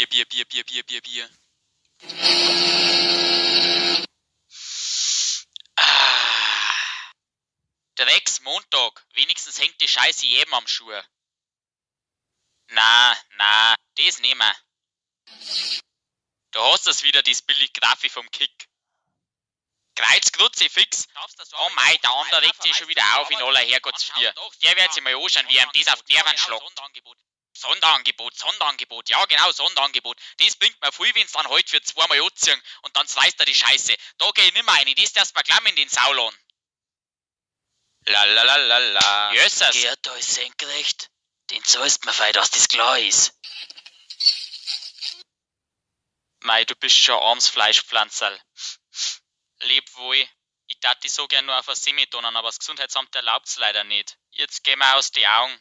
Bier. Ah. Drecks-Montag. Wenigstens hängt die Scheiße jedem am Schuh. Na, das nehmen wir. Da hast du's wieder, das billig Graffi vom Kick. Kreuz Kruzifix. Oh mei, der andere regt sich schon wieder auf in aller Herrgottsfrier. Der wird sich mal anschauen, wie ihm das auf die Nerven schlagt. Sonderangebot, ja genau, Sonderangebot. Das bringt mir viel, wenn's dann heute für 2 Mal anziehen und dann zweist er die Scheiße. Da geh ich nimmer rein, das darfst mir gleich in den Saulon. Lalalala. Jössers. Gerd, da ist senkrecht. Den zahlst mir fei, dass das klar ist. Mei, du bist schon armes Fleischpflanzerl. Leb wohl. Ich tat die so gern nur auf ein Semitonen, aber das Gesundheitsamt erlaubt's leider nicht. Jetzt gehen wir aus die Augen.